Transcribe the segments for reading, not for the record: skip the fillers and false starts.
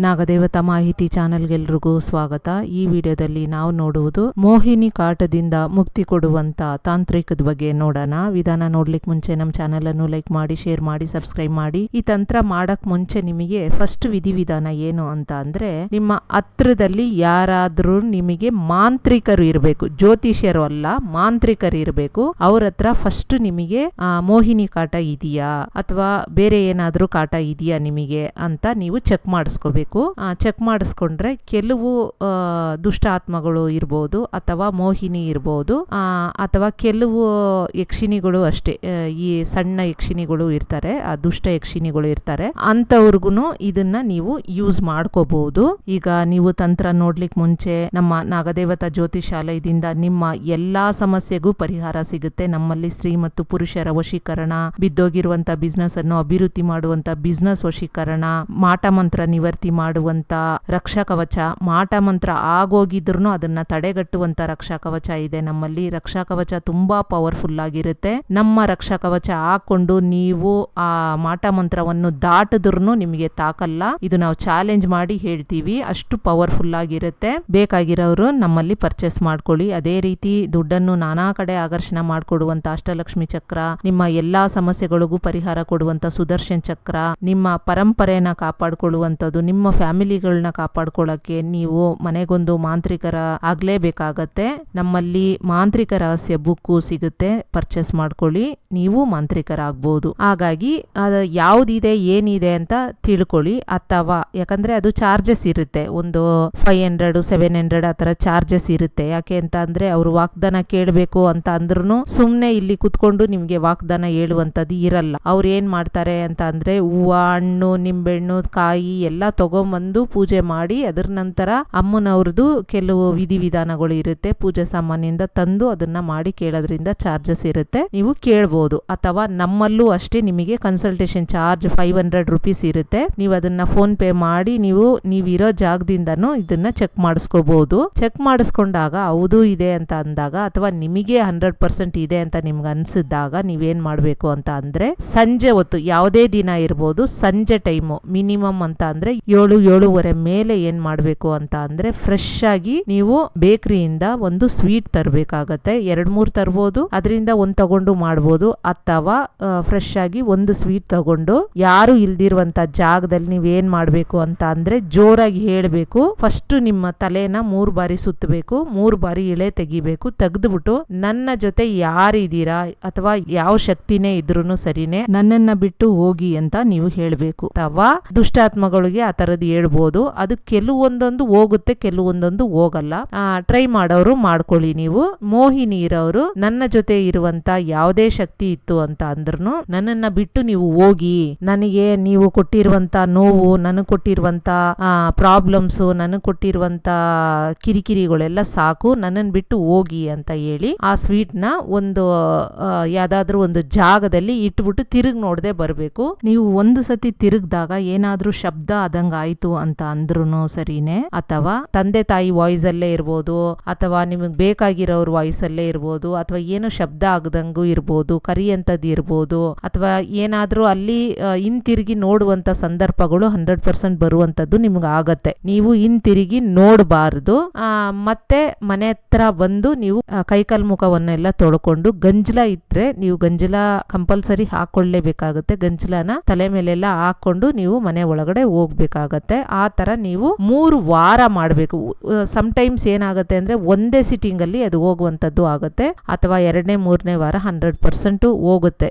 ನಾಗದೇವತಾ ಮಾಹಿತಿ ಚಾನೆಲ್ಗೆಲ್ರಿಗೂ ಸ್ವಾಗತ. ಈ ವಿಡಿಯೋದಲ್ಲಿ ನಾವು ನೋಡುವುದು ಮೋಹಿನಿ ಕಾಟದಿಂದ ಮುಕ್ತಿ ಕೊಡುವಂತ ತಾಂತ್ರಿಕದ ಬಗ್ಗೆ ನೋಡೋಣ. ವಿಧಾನ ನೋಡ್ಲಿಕ್ಕೆ ಮುಂಚೆ ನಮ್ಮ ಚಾನೆಲ್ ಅನ್ನು ಲೈಕ್ ಮಾಡಿ, ಶೇರ್ ಮಾಡಿ, ಸಬ್ಸ್ಕ್ರೈಬ್ ಮಾಡಿ. ಈ ತಂತ್ರ ಮಾಡಕ್ ಮುಂಚೆ ನಿಮಗೆ ಫಸ್ಟ್ ವಿಧಿವಿಧಾನ ಏನು ಅಂತ ಅಂದ್ರೆ, ನಿಮ್ಮ ಹತ್ರದಲ್ಲಿ ಯಾರಾದ್ರೂ ನಿಮಗೆ ಮಾಂತ್ರಿಕರು ಇರಬೇಕು, ಜ್ಯೋತಿಷ್ಯರು ಅಲ್ಲ, ಮಾಂತ್ರಿಕರು ಇರಬೇಕು. ಅವ್ರ ಹತ್ರ ಫಸ್ಟ್ ನಿಮಗೆ ಮೋಹಿನಿ ಕಾಟ ಇದೆಯಾ ಅಥವಾ ಬೇರೆ ಏನಾದ್ರೂ ಕಾಟ ಇದೆಯಾ ನಿಮಗೆ ಅಂತ ನೀವು ಚೆಕ್ ಮಾಡಿಸ್ಕೋಬೇಕು. ಚೆಕ್ ಮಾಡಿಸ್ಕೊಂಡ್ರೆ ಕೆಲವು ದುಷ್ಟ ಆತ್ಮಗಳು ಇರ್ಬೋದು, ಅಥವಾ ಮೋಹಿನಿ ಇರ್ಬೋದು, ಅಥವಾ ಕೆಲವು ಯಕ್ಷಿಣಿಗಳು ಅಷ್ಟೇ, ಈ ಸಣ್ಣ ಯಕ್ಷಿಣಿಗಳು ಇರ್ತಾರೆ, ಆ ದುಷ್ಟ ಯಕ್ಷಿಣಿಗಳು ಇರ್ತಾರೆ, ಅಂತವ್ರಿಗೂ ಇದನ್ನ ನೀವು ಯೂಸ್ ಮಾಡ್ಕೋಬಹುದು. ಈಗ ನೀವು ತಂತ್ರ ನೋಡ್ಲಿಕ್ಕೆ ಮುಂಚೆ ನಮ್ಮ ನಾಗದೇವತಾ ಜ್ಯೋತಿಷಾಲಯದಿಂದ ನಿಮ್ಮ ಎಲ್ಲಾ ಸಮಸ್ಯೆಗೂ ಪರಿಹಾರ ಸಿಗುತ್ತೆ. ನಮ್ಮಲ್ಲಿ ಸ್ತ್ರೀ ಮತ್ತು ಪುರುಷರ ವಶೀಕರಣ, ಬಿದ್ದೋಗಿರುವಂತ ಬಿಸ್ನೆಸ್ ಅನ್ನು ಅಭಿವೃದ್ಧಿ ಮಾಡುವಂತ ಬಿಸ್ನೆಸ್ ವಶೀಕರಣ, ಮಾಟ ಮಂತ್ರ ನಿವರ್ತಿ ಮಾಡುವಂತ ರಕ್ಷಾ ಕವಚ, ಮಾಟ ಮಂತ್ರ ಆಗೋಗಿದ್ರು ಅದನ್ನ ತಡೆಗಟ್ಟುವಂತ ರಕ್ಷಾ ಕವಚ ಇದೆ ನಮ್ಮಲ್ಲಿ. ರಕ್ಷಾ ಕವಚ ತುಂಬಾ ಪವರ್ಫುಲ್ ಆಗಿರುತ್ತೆ. ನಮ್ಮ ರಕ್ಷಾ ಕವಚ ಹಾಕೊಂಡು ನೀವು ಆ ಮಾಟ ಮಂತ್ರವನ್ನು ದಾಟಿದ್ರು ನಿಮಗೆ ತಾಕಲ್ಲ. ಇದು ನಾವು ಚಾಲೆಂಜ್ ಮಾಡಿ ಹೇಳ್ತೀವಿ, ಅಷ್ಟು ಪವರ್ಫುಲ್ ಆಗಿರುತ್ತೆ. ಬೇಕಾಗಿರೋರು ನಮ್ಮಲ್ಲಿ ಪರ್ಚೇಸ್ ಮಾಡ್ಕೊಳ್ಳಿ. ಅದೇ ರೀತಿ ದುಡ್ಡನ್ನು ನಾನಾ ಕಡೆ ಆಕರ್ಷಣ ಮಾಡಿಕೊಡುವಂತ ಅಷ್ಟಲಕ್ಷ್ಮಿ ಚಕ್ರ, ನಿಮ್ಮ ಎಲ್ಲಾ ಸಮಸ್ಯೆಗಳಿಗೂ ಪರಿಹಾರ ಕೊಡುವಂತ ಸುದರ್ಶನ್ ಚಕ್ರ, ನಿಮ್ಮ ಪರಂಪರೆಯನ್ನ ಕಾಪಾಡ್ಕೊಳ್ಳುವಂಥದ್ದು, ನಿಮ್ಮ ಫ್ಯಾಮಿಲಿಗಳನ್ನ ಕಾಪಾಡ್ಕೊಳ್ಳಕ್ಕೆ ನೀವು ಮನೆಗೊಂದು ಮಾಂತ್ರಿಕರ ಆಗ್ಲೇಬೇಕಾಗತ್ತೆ. ನಮ್ಮಲ್ಲಿ ಮಾಂತ್ರಿಕ ರಹಸ್ಯ ಬುಕ್ಕು ಸಿಗುತ್ತೆ, ಪರ್ಚೇಸ್ ಮಾಡ್ಕೊಳ್ಳಿ, ನೀವು ಮಾಂತ್ರಿಕರಾಗಬಹುದು. ಹಾಗಾಗಿ ಅದು ಯಾವ್ದಿದೆ ಏನಿದೆ ಅಂತ ತಿಳ್ಕೊಳ್ಳಿ. ಅಥವಾ ಯಾಕಂದ್ರೆ ಅದು ಚಾರ್ಜಸ್ ಇರುತ್ತೆ, ಒಂದು 500 700 ಆ ತರ ಚಾರ್ಜಸ್ ಇರುತ್ತೆ. ಯಾಕೆ ಅಂತ ಅಂದ್ರೆ ಅವರು ವಾಗ್ದಾನ ಕೇಳಬೇಕು ಅಂತ ಅಂದ್ರೂ ಸುಮ್ನೆ ಇಲ್ಲಿ ಕುತ್ಕೊಂಡು ನಿಮ್ಗೆ ವಾಗ್ದಾನ ಹೇಳುವಂತದ್ದು ಇರಲ್ಲ. ಅವ್ರು ಏನ್ ಮಾಡ್ತಾರೆ ಅಂತ ಅಂದ್ರೆ ಹೂವು, ಹಣ್ಣು, ನಿಂಬೆಹಣ್ಣು, ಕಾಯಿ ಎಲ್ಲ ತಗೊಂಬಂದು ಪೂಜೆ ಮಾಡಿ, ಅದರ ನಂತರ ಅಮ್ಮನವ್ರದ್ದು ಕೆಲವು ವಿಧಿವಿಧಾನಗಳು ಇರುತ್ತೆ, ಪೂಜೆ ಸಾಮಾನ್ಯದಿಂದ ತಂದು ಅದನ್ನ ಮಾಡಿ ಕೇಳೋದ್ರಿಂದ ಚಾರ್ಜಸ್ ಇರುತ್ತೆ, ನೀವು ಕೇಳ್ಬೋದು. ಅಥವಾ ನಮ್ಮಲ್ಲೂ ಅಷ್ಟೇ, ನಿಮಗೆ ಕನ್ಸಲ್ಟೇಷನ್ ಚಾರ್ಜ್ 500 ರೂಪೀಸ್ ಇರುತ್ತೆ. ನೀವು ಅದನ್ನ ಫೋನ್ ಪೇ ಮಾಡಿ ನೀವಿರೋ ಜಾಗದಿಂದನೂ ಇದನ್ನ ಚೆಕ್ ಮಾಡಿಸ್ಕೋಬಹುದು. ಚೆಕ್ ಮಾಡಿಸ್ಕೊಂಡಾಗ ಹೌದು ಇದೆ ಅಂತ ಅಂದಾಗ, ಅಥವಾ ನಿಮಗೆ 100% ಇದೆ ಅಂತ ನಿಮ್ಗೆ ಅನ್ಸಿದಾಗ ನೀವೇನ್ ಮಾಡ್ಬೇಕು ಅಂತ ಅಂದ್ರೆ, ಸಂಜೆ ಹೊತ್ತು ಯಾವುದೇ ದಿನ ಇರ್ಬೋದು, ಸಂಜೆ ಟೈಮು ಮಿನಿಮಮ್ ಅಂತ ಅಂದ್ರೆ 7-7:30 ಮೇಲೆ ಏನ್ ಮಾಡ್ಬೇಕು ಅಂತ ಅಂದ್ರೆ, ಫ್ರೆಶ್ ಆಗಿ ನೀವು ಬೇಕರಿಯಿಂದ ಒಂದು ಸ್ವೀಟ್ ತರಬೇಕಾಗತ್ತೆ. 2-3 ತರ್ಬೋದು, ಅದರಿಂದ ಒಂದು ತಗೊಂಡು ಮಾಡ್ಬೋದು. ಅಥವಾ ಫ್ರೆಶ್ ಆಗಿ ಒಂದು ಸ್ವೀಟ್ ತಗೊಂಡು ಯಾರು ಇಲ್ದಿರುವಂತ ಜಾಗದಲ್ಲಿ ನೀವೇನ್ ಮಾಡ್ಬೇಕು ಅಂತ ಅಂದ್ರೆ, ಜೋರಾಗಿ ಹೇಳ್ಬೇಕು. ಫಸ್ಟ್ ನಿಮ್ಮ ತಲೆನ 3 ಬಾರಿ ಸುತ್ತಬೇಕು, 3 ಬಾರಿ ಇಳೆ ತೆಗಿಬೇಕು. ತೆಗೆದ್ಬಿಟ್ಟು ನನ್ನ ಜೊತೆ ಯಾರಿದ್ದೀರಾ ಅಥವಾ ಯಾವ ಶಕ್ತಿನೇ ಇದ್ರೂನು ಸರಿನೇ, ನನ್ನನ್ನ ಬಿಟ್ಟು ಹೋಗಿ ಅಂತ ನೀವು ಹೇಳ್ಬೇಕು. ಅಥವಾ ದುಷ್ಟಾತ್ಮಗಳಿಗೆ ಆ ತರದ್ ಹೇಳ್ಬೋದು. ಅದು ಕೆಲವೊಂದೊಂದು ಹೋಗುತ್ತೆ, ಕೆಲವೊಂದೊಂದು ಹೋಗಲ್ಲ. ಟ್ರೈ ಮಾಡೋರು ಮಾಡ್ಕೊಳ್ಳಿ. ನೀವು ಮೋಹಿನಿ ಇರೋರು, ನನ್ನ ಜೊತೆ ಇರುವಂತ ಯಾವುದೇ ಶಕ್ತಿ ಇತ್ತು ಅಂತ ಅಂದ್ರೂ ನನ್ನನ್ನ ಬಿಟ್ಟು ನೀವು ಹೋಗಿ, ನನಗೆ ನೀವು ಕೊಟ್ಟಿರುವಂತ ನೋವು, ನನಗೆ ಕೊಟ್ಟಿರುವಂತ ಪ್ರಾಬ್ಲಮ್ಸ್, ನನಗೆ ಕೊಟ್ಟಿರುವಂತ ಕಿರಿಕಿರಿಗಳೆಲ್ಲ ಸಾಕು, ನನ್ನನ್ನು ಬಿಟ್ಟು ಹೋಗಿ ಅಂತ ಹೇಳಿ ಆ ಸ್ವೀಟ್ ನ ಒಂದು ಯಾವ್ದಾದ್ರು ಒಂದು ಜಾಗದಲ್ಲಿ ಇಟ್ಬಿಟ್ಟು ತಿರುಗಿ ನೋಡದೆ ಬರ್ಬೇಕು. ನೀವು ಒಂದು ಸತಿ ತಿರುಗ್ದಾಗ ಏನಾದ್ರೂ ಶಬ್ದ ಆದಂಗ ಆಯ್ತು ಅಂತ ಅಂದ್ರೂ ಸರಿನೇ, ಅಥವಾ ತಂದೆ ತಾಯಿ ವಾಯ್ಸ್ ಅಲ್ಲೇ ಇರ್ಬೋದು, ಅಥವಾ ನಿಮಗೆ ಬೇಕಾಗಿರೋರ್ ವಾಯ್ಸ್ ಅಲ್ಲೇ ಇರ್ಬೋದು, ಅಥವಾ ಏನು ಶಬ್ದ ಆಗದಂಗೂ ಇರ್ಬೋದು, ಕರಿಯಂತದ್ದು ಇರ್ಬೋದು, ಅಥವಾ ಏನಾದ್ರೂ ಅಲ್ಲಿ ಹಿಂತಿರುಗಿ ನೋಡುವಂತ ಸಂದರ್ಭಗಳು 100% ಬರುವಂತದ್ದು ನಿಮ್ಗೆ ಆಗತ್ತೆ. ನೀವು ಹಿಂತಿರುಗಿ ನೋಡಬಾರ್ದು. ಮತ್ತೆ ಮನೆ ಹತ್ರ ಬಂದು ನೀವು ಕೈಕಾಲ್ ಮುಖವನ್ನೆಲ್ಲ ತೊಳ್ಕೊಂಡು, ಗಂಜಲ ಇದ್ರೆ ನೀವು ಗಂಜಲ ಕಂಪಲ್ಸರಿ ಹಾಕೊಳ್ಳೇಬೇಕಾಗುತ್ತೆ. ಗಂಜಲನ ತಲೆ ಮೇಲೆಲ್ಲ ಹಾಕೊಂಡು ನೀವು ಮನೆ ಒಳಗಡೆ ಹೋಗ್ಬೇಕಾಗತ್ತೆ. ಆ ತರ ನೀವು 3 ವಾರ ಮಾಡಬೇಕು. ಸಮ್ಟೈಮ್ಸ್ ಏನಾಗುತ್ತೆ ಅಂದ್ರೆ ಒಂದೇ ಸಿಟ್ಟಿಂಗ್ ಅಲ್ಲಿ ಅದು ಹೋಗುವಂತದ್ದು ಆಗುತ್ತೆ, ಅಥವಾ 2ನೇ 3ನೇ ವಾರ 100% ಹೋಗುತ್ತೆ.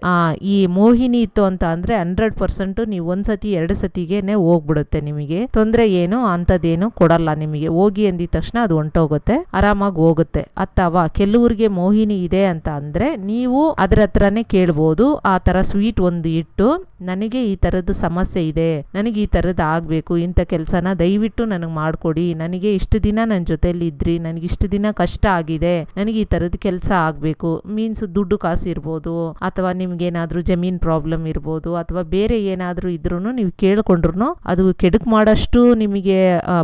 ಈ ಮೋಹಿನಿ ಇತ್ತು ಅಂತ ಅಂದ್ರೆ 100% ನೀವು ಒಂದ್ಸತಿ 2 ಸತಿಗೆನೆ ಹೋಗ್ಬಿಡುತ್ತೆ. ನಿಮಗೆ ತೊಂದ್ರೆ ಏನು ಅಂತದೇನು ಕೊಡಲ್ಲ. ನಿಮಗೆ ಹೋಗಿ ಅಂದಿದ ತಕ್ಷಣ ಅದು ಹೊಂಟೋಗುತ್ತೆ, ಆರಾಮಾಗಿ ಹೋಗುತ್ತೆ. ಅಥವಾ ಕೆಲವ್ರಿಗೆ ಮೋಹಿನಿ ಇದೆ ಅಂತ ಅಂದ್ರೆ ನೀವು ಅದ್ರ ಹತ್ರನೇ ಕೇಳ್ಬೋದು. ಆ ತರ ಸ್ವೀಟ್ ಒಂದು ಇಟ್ಟು, ನನಗೆ ಈ ತರದ್ದು ಸಮಸ್ಯೆ ಇದೆ, ನನಗೆ ಈ ತರದ್ದು ಆಗ್ಬೇಕು, ಇಂಥ ಕೆಲ್ಸನ ದಯವಿಟ್ಟು ನನಗೆ ಮಾಡ್ಕೊಡಿ, ನನಗೆ ಇಷ್ಟು ದಿನ ನನ್ನ ಜೊತೆಲಿ ಇದ್ರಿ, ನನಗೆ ಇಷ್ಟು ದಿನ ಕಷ್ಟ ಆಗಿದೆ, ನನಗೆ ಈ ತರದ ಕೆಲಸ ಆಗ್ಬೇಕು. ಮೀನ್ಸ್ ದುಡ್ಡು ಕಾಸು ಇರ್ಬೋದು, ಅಥವಾ ನಿಮ್ಗೇನಾದ್ರೂ ಜಮೀನ್ ಪ್ರಾಬ್ಲಮ್ ಇರ್ಬೋದು, ಅಥವಾ ಬೇರೆ ಏನಾದ್ರೂ ಇದ್ರೂ ನೀವು ಕೇಳ್ಕೊಂಡ್ರು ಅದು ಕೆಡಕ್ ಮಾಡಷ್ಟು ನಿಮಗೆ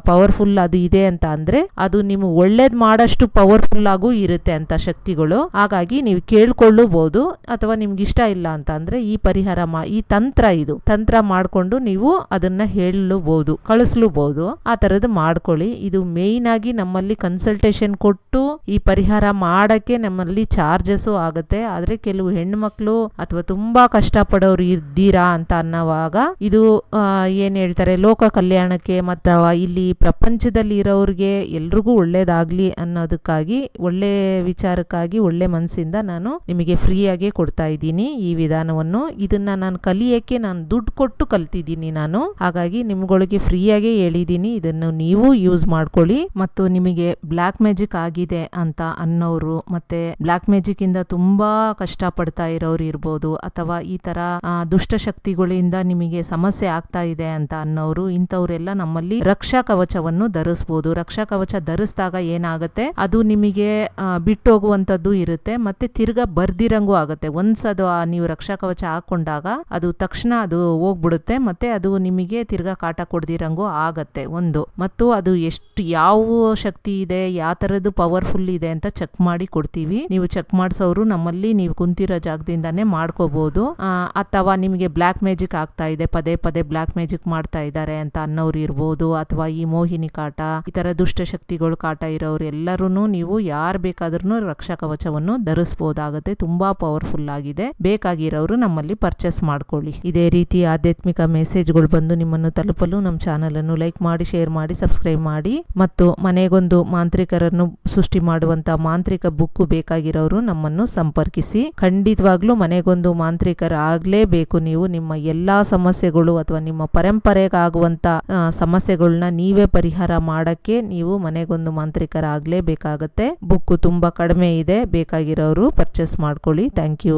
ಪವರ್ಫುಲ್ ಅದು ಇದೆ ಅಂತ ಅಂದ್ರೆ, ಅದು ನಿಮ್ಗೆ ಒಳ್ಳೇದ್ ಮಾಡಷ್ಟು ಪವರ್ಫುಲ್ ಆಗೂ ಇರುತ್ತೆ ಅಂತ ಶಕ್ತಿಗಳು. ಹಾಗಾಗಿ ನೀವು ಕೇಳ್ಕೊಳ್ಳಬಹುದು. ಅಥವಾ ನಿಮ್ಗೆ ಇಷ್ಟ ಇಲ್ಲ ಅಂತ ಅಂದ್ರೆ ಈ ಪರಿಹಾರ ಈ ತಂತ್ರ ಮಾಡ್ಕೊಂಡು ನೀವು ಅದನ್ನ ಹೇಳಬಹುದು. ಕಳಿಸ್ಲೂಬಹುದು. ಆ ತರದ್ದು ಮಾಡ್ಕೊಳ್ಳಿ. ಇದು ಮೇಯ್ನ್ ಆಗಿ ನಮ್ಮಲ್ಲಿ ಕನ್ಸಲ್ಟೇಷನ್ ಕೊಟ್ಟು ಈ ಪರಿಹಾರ ಮಾಡಕ್ಕೆ ನಮ್ಮಲ್ಲಿ ಚಾರ್ಜಸ್ ಆಗುತ್ತೆ. ಆದ್ರೆ ಕೆಲವು ಹೆಣ್ಮಕ್ಳು ಅಥವಾ ತುಂಬಾ ಕಷ್ಟಪಡೋರು ಇದ್ದೀರಾ ಅಂತ ಅನ್ನೋವಾಗ ಇದು ಏನ್ ಹೇಳ್ತಾರೆ, ಲೋಕ ಕಲ್ಯಾಣಕ್ಕೆ ಮತ್ತು ಇಲ್ಲಿ ಪ್ರಪಂಚದಲ್ಲಿ ಇರೋರಿಗೆ ಎಲ್ರಿಗೂ ಒಳ್ಳೇದಾಗ್ಲಿ ಅನ್ನೋದಕ್ಕಾಗಿ, ಒಳ್ಳೆ ವಿಚಾರಕ್ಕಾಗಿ, ಒಳ್ಳೆ ಮನಸ್ಸಿಂದ ನಾನು ನಿಮಗೆ ಫ್ರೀಯಾಗಿ ಕೊಡ್ತಾ ಇದ್ದೀನಿ ಈ ವಿಧಾನವನ್ನು. ಇದನ್ನ ನಾನು ಕಲಿಯಕ್ಕೆ ನಾನು ದುಡ್ಡು ಕೊಟ್ಟು ಕಲ್ತಿದ್ದೀನಿ ನಾನು. ಹಾಗಾಗಿ ನಿಮ್ಗಳಿಗೆ ಫ್ರೀಯಾಗಿ ಹೇಳಿದ್ದೀನಿ, ಇದನ್ನು ನೀವು ಯೂಸ್ ಮಾಡ್ಕೊಳ್ಳಿ. ಮತ್ತು ನಿಮಗೆ ಬ್ಲ್ಯಾಕ್ ಮ್ಯಾಜಿಕ್ ಆಗಿದೆ ಅಂತ ಅನ್ನೋರು, ಮತ್ತೆ ಬ್ಲ್ಯಾಕ್ ಮ್ಯಾಜಿಕ್ ಇಂದ ತುಂಬಾ ಕಷ್ಟ ಪಡ್ತಾ ಇರೋರು ಇರ್ಬೋದು, ಅಥವಾ ಈ ತರ ದುಷ್ಟಶಕ್ತಿಗಳಿಂದ ನಿಮಗೆ ಸಮಸ್ಯೆ ಆಗ್ತಾ ಇದೆ ಅಂತ ಅನ್ನೋರು, ಇಂಥವ್ರೆಲ್ಲ ನಮ್ಮಲ್ಲಿ ರಕ್ಷಾ ಕವಚವನ್ನು ಧರಿಸಬಹುದು. ರಕ್ಷಾ ಕವಚ ಧರಿಸಿದಾಗ ಏನಾಗುತ್ತೆ, ಅದು ನಿಮಗೆ ಬಿಟ್ಟು ಹೋಗುವಂತದ್ದು ಇರುತ್ತೆ, ಮತ್ತೆ ತಿರ್ಗಾ ಬರ್ದಿರಂಗೂ ಆಗುತ್ತೆ. ಒಂದ್ಸದು ನೀವು ರಕ್ಷಾ ಕವಚ ಹಾಕೊಂಡಾಗ ಅದು ತಕ್ಷಣ ಅದು ಹೋಗ್ಬಿಡುತ್ತೆ, ಮತ್ತೆ ಅದು ನಿಮಗೆ ತಿರ್ಗಾ ಕಾಟ ಕೊಡ್ದಿರಂಗೂ ಆಗತ್ತೆ ಒಂದು. ಮತ್ತು ಅದು ಎಷ್ಟು ಯಾವ ಶಕ್ತಿ ಇದೆ, ಯಾವ ತರದ್ದು ಪವರ್ಫುಲ್ ಇದೆ ಅಂತ ಚೆಕ್ ಮಾಡಿ ಕೊಡ್ತೀವಿ. ನೀವು ಚೆಕ್ ಮಾಡಿಸೋರು ನಮ್ಮಲ್ಲಿ ನೀವು ಕುಂತಿರೋ ಜಾಗದಿಂದಾನೇ ಮಾಡ್ಕೋಬಹುದು. ಅಥವಾ ನಿಮಗೆ ಬ್ಲ್ಯಾಕ್ ಮ್ಯಾಜಿಕ್ ಆಗ್ತಾ ಇದೆ, ಪದೇ ಪದೇ ಬ್ಲ್ಯಾಕ್ ಮ್ಯಾಜಿಕ್ ಮಾಡ್ತಾ ಇದ್ದಾರೆ ಅಂತ ಅನ್ನೋರು ಇರ್ಬೋದು, ಅಥವಾ ಈ ಮೋಹಿನಿ ಕಾಟ, ಈ ತರ ದುಷ್ಟಶಕ್ತಿಗಳು ಕಾಟ ಇರೋರು ಎಲ್ಲರೂ ನೀವು ಯಾರು ಬೇಕಾದ್ರೂ ರಕ್ಷಾ ಕವಚವನ್ನು ಧರಿಸಬಹುದಾಗುತ್ತೆ. ತುಂಬಾ ಪವರ್ಫುಲ್ ಆಗಿದೆ. ಬೇಕಾಗಿರೋರು ನಮ್ಮಲ್ಲಿ ಪರ್ಚೇಸ್ ಮಾಡ್ಕೊಳ್ಳಿ. ಇದೇ ರೀತಿ ಆಧ್ಯಾತ್ಮಿಕ ಮೆಸೇಜ್ಗಳು ಬಂದು ನಿಮ್ಮನ್ನು ತಲುಪಲು ನಮ್ಮ ಚಾನಲ್ ಅನ್ನು ಲೈಕ್ ಮಾಡಿ, ಶೇರ್ ಮಾಡಿ, ಸಬ್ಸ್ಕ್ರೈಬ್ ಮಾಡಿ. ಮತ್ತು ಮನೆಗೊಂದು ಮಾಂತ್ರಿಕರನ್ನು ಸೃಷ್ಟಿ ಮಾಡುವಂತ ಮಾಂತ್ರಿಕ ಬುಕ್ ಬೇಕಾಗಿರೋರು ನಮ್ಮನ್ನು ಸಂಪರ್ಕಿಸಿ. ಖಂಡಿತವಾಗ್ಲೂ ಮನೆಗೊಂದು ಮಾಂತ್ರಿಕರ ಆಗ್ಲೇಬೇಕು ನೀವು. ನಿಮ್ಮ ಎಲ್ಲಾ ಸಮಸ್ಯೆಗಳು ಅಥವಾ ನಿಮ್ಮ ಪರಂಪರೆಗಾಗುವಂತ ಸಮಸ್ಯೆಗಳನ್ನ ನೀವೇ ಪರಿಹಾರ ಮಾಡಕ್ಕೆ ನೀವು ಮನೆಗೊಂದು ಮಾಂತ್ರಿಕರ ಆಗ್ಲೇಬೇಕಾಗತ್ತೆ. ಬುಕ್ ತುಂಬಾ ಕಡಿಮೆ ಇದೆ, ಬೇಕಾಗಿರೋರು ಪರ್ಚೇಸ್ ಮಾಡ್ಕೊಳ್ಳಿ. Thank you.